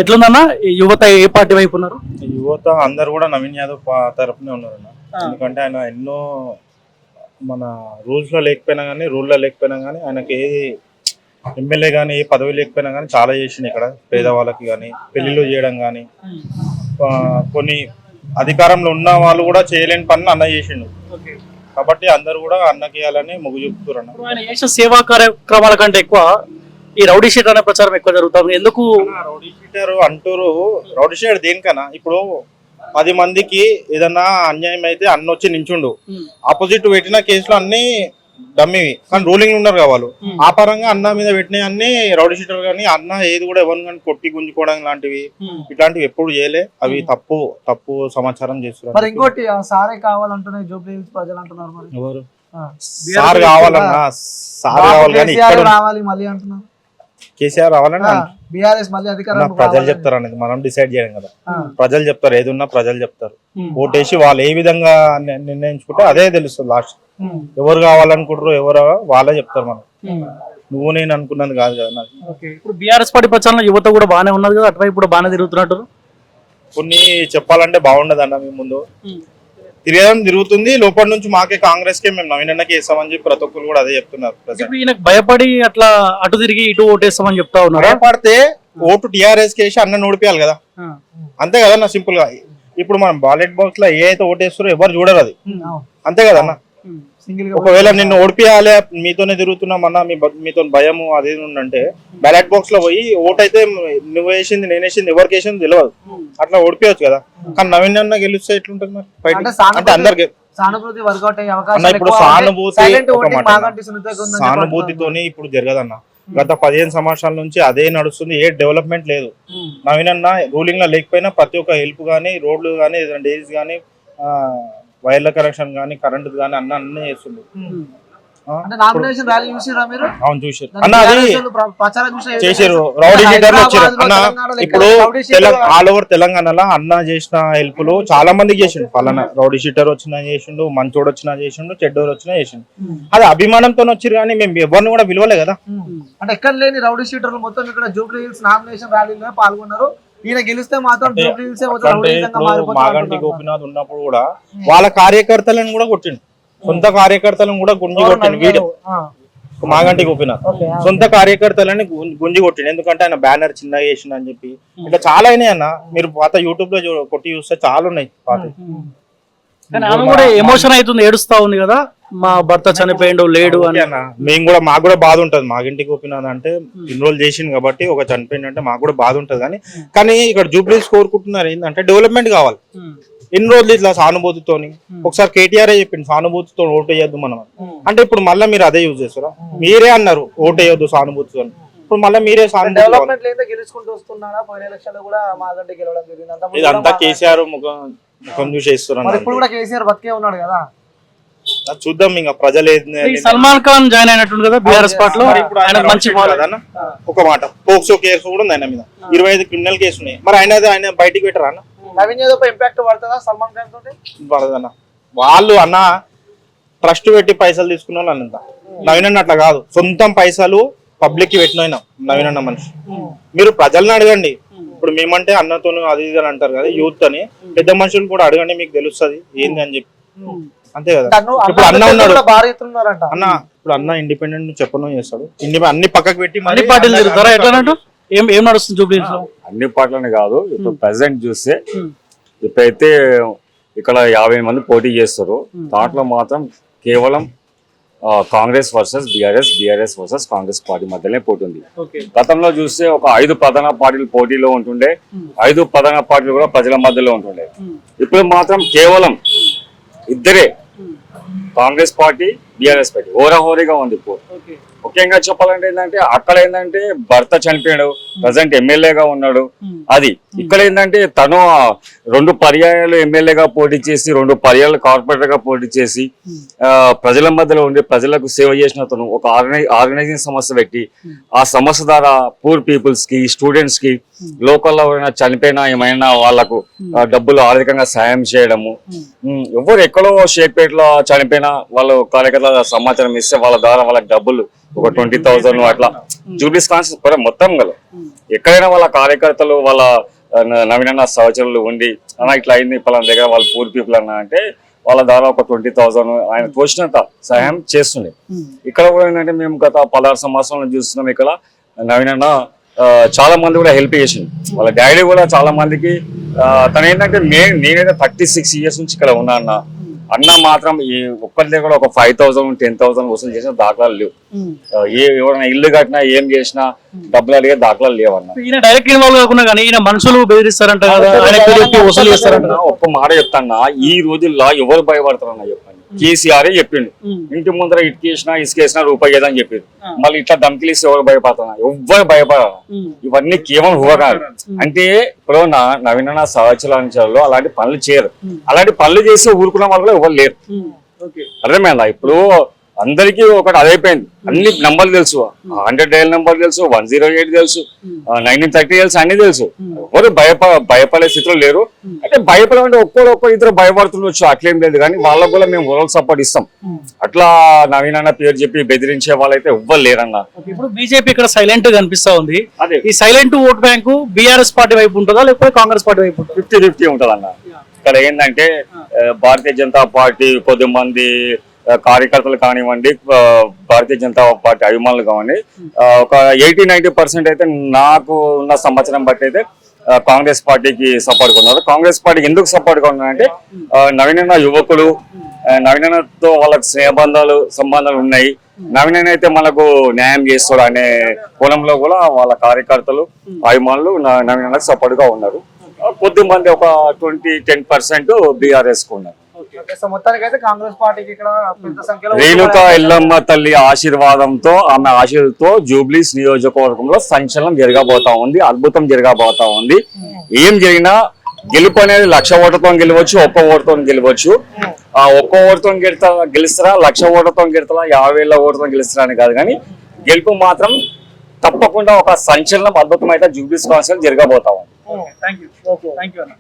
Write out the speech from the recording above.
ఎట్లుందన్న యువత ఏ పార్టీ వైపు ఉన్నారు? యువత అందరు కూడా నవీన్ యాదవ్ తరపునే ఉన్నారన్న. ఎందుకంటే ఆయన ఎన్నో మన రూల్స్లో లేకపోయినా కానీ రూల్లో లేకపోయినా కానీ ఆయనకి ఏ ఎమ్మెల్యే కానీ ఏ పదవి లేకపోయినా కానీ చాలా చేసిండు. ఇక్కడ పేదవాళ్ళకి కానీ పెళ్లిళ్ళు చేయడం కానీ కొన్ని అధికారంలో ఉన్న వాళ్ళు కూడా చేయలేని పనులు అన్న చేసిండు. కాబట్టి అందరు కూడా అన్నకి ఇవ్వాలని మొగ్గు చూపుతున్నారు. ఆయన చేసిన సేవా కార్యక్రమాల కంటే ఎక్కువ ఈ రౌడీ షీట్ అనే ప్రచారం ఎక్కువ జరుగుతుంది. ఎందుకు రౌడీ షీటర్ అంటారు? రౌడీ షీటర్ దేనికన్నా, ఇప్పుడు 10 మందికి ఏదన్నా అన్యాయం అయితే అన్న వచ్చి నించుండు, ఆపోజిట్ పెట్టిన కేసులు అన్ని డమ్మివి కానీ రూలింగ్ ఉన్నారు కావాలి. ఆ పరంగా అన్న మీద పెట్టినవి అన్ని రౌడీ షీటర్ కానీ అన్న ఏది కూడా ఎవరిని కానీ కొట్టి గుంజుకోవడం లాంటివి ఇట్లాంటివి ఎప్పుడు చేయలే. అవి తప్పు సమాచారం చేస్తున్నారు. ఇంకోటి సారే కావాలంటున్నాయి జూబ్లీ హిల్స్ ప్రజలు అంటున్నారు. మరి ఎవరు సార్ కావాలన్నా సార్ కావాలి కానీ ఇక్కడ రావాలి మళ్ళీ అంటున్నారు. కేసీఆర్ రావాలని బీఆర్ఎస్ మళ్ళీ అధికారం ప్రజలు చెప్తారు అనేది మనం డిసైడ్ చేయడం కదా. ప్రజలు చెప్తారు, ఏది ఉన్నా ప్రజలు చెప్తారు. ఓటేసి వాళ్ళు ఏ విధంగా నిర్ణయించుకుంటే అదే తెలుస్తుంది. లాస్ట్ ఎవరు కావాలనుకుంటారు ఎవరు వాళ్ళే చెప్తారు. మనం నువ్వు నేను అనుకున్నది కాదు కదా. ఇప్పుడు బీఆర్ఎస్ పార్టీ ప్రచారంలో యువత కూడా బాగానే ఉన్నది కదా, అటువైపు కూడా బాగానే తిరుగుతున్నట్టు. కొన్ని చెప్పాలంటే బాగుండదు అన్న. మేము ముందు తిరుగుతుంది లోపల నుంచి మాకే కాంగ్రెస్ కే మేము నవీన్ అన్నకి వేస్తామని చెప్పి ప్రతి ఒక్కరు కూడా అదే చెప్తున్నారు. భయపడి అట్లా అటు తిరిగి ఇటు ఓటేస్తామని చెప్తా ఉన్నారు. భయపడితే ఓటు టీఆర్ఎస్ కేసి అన్న ఓడిపోయాలి కదా, అంతే కదా అన్న. సింపుల్ గా ఇప్పుడు మనం బాలెట్ బాక్స్ లో ఏ అయితే ఓటేస్తారో ఎవరు చూడరు, అది అంతే కదా అన్న. ఒకవేళ నిన్ను ఓడిపియాలి మీతోనే తిరుగుతున్నామన్నా మీతో భయము అదే ఉందంటే బ్యాలెట్ బాక్స్ లో పోయి ఓటు అయితే నువ్వు వేసింది నేను వేసింది ఎవరికి వేసింది తెలియదు, అట్లా ఓడిపోవచ్చు కదా. కానీ నవీన్ అన్న గెలిస్తే ఎట్లుంటది మరి? అంటే అందరికి ఇప్పుడు సానుభూతితోని ఇప్పుడు జరగదన్న. గత 15 సంవత్సరాల నుంచి అదే నడుస్తుంది, ఏ డెవలప్మెంట్ లేదు. నవీన్ అన్న రూలింగ్ లో లేకపోయినా ప్రతి ఒక్క హెల్ప్ గానీ రోడ్లు గానీ డైరీస్ గానీ వైర్ల కనెక్షన్ గానీ కరెంట్ గానీ అన్ని చేస్తుంది. అవును చూసారు అన్న, అది చేసారు. రౌడీ షీటర్లు వచ్చారు అన్న. ఇప్పుడు ఆల్ ఓవర్ తెలంగాణలో అన్న చేసిన హెల్ప్ లు చాలా మందికి చేసిండు. పలానా రౌడీ షీటర్ వచ్చినా చేసిండు, మంచోడు వచ్చినా చేసిండు, చెడ్డోడు వచ్చినా చేసిండు. అది అభిమానంతో వచ్చారు కానీ మేము ఎవరిని కూడా విలువలే కదా. అంటే ఎక్కడ లేని రౌడీ షీటర్లు మొత్తం ఇక్కడ జూబ్లీ హిల్స్ నామినేషన్ ర్యాలీలో పాల్గొన్నారు. ఈయన గెలిస్తే మాత్రం మాగంటి గోపినాథ్ ఉన్నప్పుడు కూడా వాళ్ళ కార్యకర్తలను కూడా కొట్టిండు, సొంత కార్యకర్తలను కూడా గుంజి కొట్టిండు. వీడు మాగంటి గోపినాథ్ సొంత కార్యకర్తలని గుంజి కొట్టిండు. ఎందుకంటే ఆయన బ్యానర్ చిన్నగా చేసిండు అని చెప్పి. ఇట్లా చాలా అయినాయి అన్న. మీరు పాత యూట్యూబ్ లో కొట్టి చూస్తే చాలా ఉన్నాయి పాత. కానీ ఆమె కూడా ఎమోషన్ అవుతుంది, ఏడుస్తా ఉంది కదా, మా భర్త చనిపోయిండు లేడు అని. మేము కూడా మాకు కూడా బాధ ఉంటది. మాగింటికి ఒప్పినది అంటే ఇన్రోల్ చేసింది కాబట్టి ఒక చనిపోయింది అంటే మాకు కూడా బాధ ఉంటది. కానీ ఇక్కడ జూబ్లీస్ కోరుకుంటున్నారు ఏంటంటే డెవలప్మెంట్ కావాలి. ఎన్ని రోజులు ఇట్లా సానుభూతితోని ఒకసారి కేటీఆర్ చెప్పింది సానుభూతితో ఓటు వేయద్దు మనం అంటే, ఇప్పుడు మళ్ళీ మీరు అదే యూజ్ చేస్తారా? మీరే అన్నారు ఓటు వేయొద్దు సానుభూతితో, ఇప్పుడు మళ్ళీ మీరే ఇదంతా కేసీఆర్ ముఖం చూసి వేస్తున్నారు కదా. చూద్దాం ఇంకా ప్రజలు. సల్మాన్ ఖాన్ జాయిన్ అయినట్టు కదా బీఆర్ఎస్ పార్టీలో. ఒక మాట పోక్సో కేసు కూడా ఉంది ఆయన మీద, 25 క్రిమినల్ కేసు ఉన్నాయి. మరి ఆయన బయటికి పెట్టరా అన్న? నవీన్ యాదవ్ ఇంపాక్ట్ పడుతుందా సల్మాన్ ఖాన్ తోటి? పడదన్న. వాళ్ళు అన్న ట్రస్ట్ పెట్టి పైసలు తీసుకున్న వాళ్ళు అన్నంత. నవీన్ అన్న అట్లా కాదు, సొంతం పైసలు పబ్లిక్ కి పెట్టిన నవీన్ అన్న మనిషి. మీరు ప్రజల్ని అడగండి. ఇప్పుడు మేమంటే అన్నతో అది ఇది అని అంటారు కదా యూత్ అని, పెద్ద మనుషులు కూడా అడగండి, మీకు తెలుస్తుంది ఏంది అని చెప్పి. అంతే కదా. ఇప్పుడు అన్న ఉన్నాడు అన్న, ఇప్పుడు అన్న ఇండిపెండెంట్ చెప్పను చేస్తాడు. అన్ని పక్కకు పెట్టి అన్ని పార్టీలు తిరుగుతారా ఎట్లా? ఏం నడుస్తుంది జూబ్లీ హిల్స్ లో? అన్ని పార్టీలని కాదు. ఇప్పుడు ప్రెసెంట్ చూస్తే ఇప్పుడైతే ఇక్కడ 50 మంది పోటీ చేస్తారు. దాంట్లో మాత్రం కేవలం Congress versus BRS versus Congress party మధ్యలోనే పోటీ ఉంది. గతంలో చూస్తే ఒక 5 ప్రధాన పార్టీలు పోటీలో ఉంటుండే, 5 ప్రధాన పార్టీలు కూడా ప్రజల మధ్యలో ఉంటుండే. ఇప్పుడు మాత్రం కేవలం ఇద్దరే, కాంగ్రెస్ పార్టీ బీఆర్ఎస్ పార్టీ హోరాహోరీగా ఉంది. ముఖ్యంగా చెప్పాలంటే ఏంటంటే అక్కడ ఏంటంటే భర్త చనిపోయాడు, ప్రజెంట్ ఎమ్మెల్యేగా ఉన్నాడు. అది ఇక్కడ ఏంటంటే తను 2 పర్యాయాలు ఎమ్మెల్యేగా పోటీ చేసి 2 పర్యాయాలు కార్పొరేటర్ గా పోటీ చేసి ప్రజల మధ్యలో ఉండి ప్రజలకు సేవ చేసిన తను ఒక ఆర్గనైజింగ్ సంస్థ పెట్టి ఆ సంస్థ ద్వారా పూర్ పీపుల్స్ కి స్టూడెంట్స్ కి లోకల్లో ఎవరైనా చనిపోయినా ఏమైనా వాళ్లకు డబ్బులు ఆర్థికంగా సాయం చేయడము. ఎవరు ఎక్కడో షేక్పేటలో చనిపోయినా వాళ్ళు కార్యకర్తల సమాచారం ఇస్తే వాళ్ళ ద్వారా వాళ్ళకి డబ్బులు ఒక 20,000 అట్లా జూబ్లీస్ కాన్స్టిట్యూన్సీ మొత్తం గల ఎక్కడైనా వాళ్ళ కార్యకర్తలు వాళ్ళ నవీనన్న సహచరులు ఉండి అన్న ఇట్లా అయింది పలానా దగ్గర వాళ్ళు పూర్ పీపుల్ అన్న అంటే వాళ్ళ ద్వారా ఒక 20,000 ఆయన తోచినంత సహాయం చేస్తుండే. ఇక్కడ కూడా ఏంటంటే మేము గత 16 సంవత్సరాలు చూస్తున్నాం ఇక్కడ నవీనన్న చాలా మంది కూడా హెల్ప్ చేసింది. వాళ్ళ డాడీ కూడా చాలా మందికి తను ఏంటంటే నేనైతే 36 years నుంచి ఇక్కడ ఉన్నా అన్న మాత్రం ఈ ఒక్కరి దగ్గర ఒక 5,000 10,000 వసూలు చేసిన దాఖలాలు లేవు. ఎవరైనా ఇల్లు కట్టినా ఏం చేసినా డబ్బులు అడిగే దాఖలాలు లేవన్న. ఈయన డైరెక్ట్ ఇన్వాల్వ్ కాకుండా కానీ ఈయన మనుషులు బెదిరిస్తారంట కదా, వసూలు చేస్తారంట. ఒక్క మాట చెప్తాన్నా, ఈ రోజుల్లో ఎవరు భయపడతారన్న చెప్పండి. కేసీఆర్ చెప్పిండు ఇంటి ముందర ఇసుకేసినా రూపాయి ఏదని చెప్పిండు. మళ్ళీ ఇట్లా ధమ్కిలిసి ఎవరు భయపడుతున్నా, ఎవ్వరు భయపడాలి. ఇవన్నీ కేవలం ఊహకాలు. అంటే ఇప్పుడు నవీనన్న సహచరులు అలాంటి పనులు చేయరు. అలాంటి పనులు చేసి ఊరుకున్న వాళ్ళు కూడా ఎవరు లేరు. అర్థమైందా? ఇప్పుడు అందరికీ ఒకటి అదైపోయింది. అన్ని నంబర్లు తెలుసు, 100 డైల్ నెంబర్ తెలుసు, 108 తెలుసు, 1930 తెలుసు, అన్ని తెలుసు. ఎవరు భయపడే స్థితిలో లేరు. అంటే భయపడాలంటే ఒక్కరు ఇద్దరు భయపడుతుండొచ్చు, అట్లేం లేదు. కానీ వాళ్ళకు కూడా మేము ఓవరాల్ సపోర్ట్ ఇస్తాం. అట్లా నవీనన్న పేరు చెప్పి బెదిరించే వాళ్ళైతే ఎవ్వరు లేరన్న. ఇప్పుడు బీజేపీ ఇక్కడ సైలెంట్ గా కనిపిస్తా ఉంది. అదే ఈ silent vote bank BRS party వైపు ఉంటుందా లేకపోతే కాంగ్రెస్ పార్టీ వైపు ఉంటుందా? 50-50 ఉంటుంది అన్న. ఇక్కడ ఏంటంటే భారతీయ జనతా పార్టీ కొద్దిమంది కార్యకర్తలు కానివ్వండి, భారతీయ జనతా పార్టీ అభిమానులు కానివ్వండి, ఒక 80-90% అయితే నాకు ఉన్న సంవత్సరం బట్టి అయితే కాంగ్రెస్ పార్టీకి సపోర్ట్ ఉన్నారు. కాంగ్రెస్ పార్టీకి ఎందుకు సపోర్ట్ గా ఉన్నారంటే నవీనన్న యువకులు, నవీనన్నతో వాళ్ళకి సంబంధాలు ఉన్నాయి. నవీనన్న అయితే మనకు న్యాయం చేస్తాడు అనే కోణంలో కూడా వాళ్ళ కార్యకర్తలు అభిమానులు నవీనన్నకు సపోర్ట్ గా ఉన్నారు. కొద్దిమంది ఒక 20-10% బీఆర్ఎస్ కు ఉన్నారు. కాంగ్రెస్ పార్టీకి ఇక్కడ పెద్ద సంఖ్యలో రేణుకా ఎల్లమ్మ తల్లి ఆశీర్వాదంతో, ఆమె ఆశీర్వాదంతో జూబ్లీస్ నియోజకవర్గంలో సంచలనం జరగబోతా ఉంది, అద్భుతం జరగబోతా ఉంది. ఏం జరిగినా గెలుపు అనేది 1,00,000 ఓట్లతో గెలవచ్చు, 1 ఓటుతో గెలవచ్చు. ఆ 1 ఓటుతో గెలుస్తారా, 1,00,000 ఓట్లతో గెలుస్తారా, 50,000 ఓట్లతో గెలుస్తారా అని కాదు, కానీ గెలుపు మాత్రం తప్పకుండా ఒక సంచలనం అద్భుతం అయితే జూబ్లీస్ కాన్స్టిట్యూన్సీ జరగబోతా ఉంది. Thank you.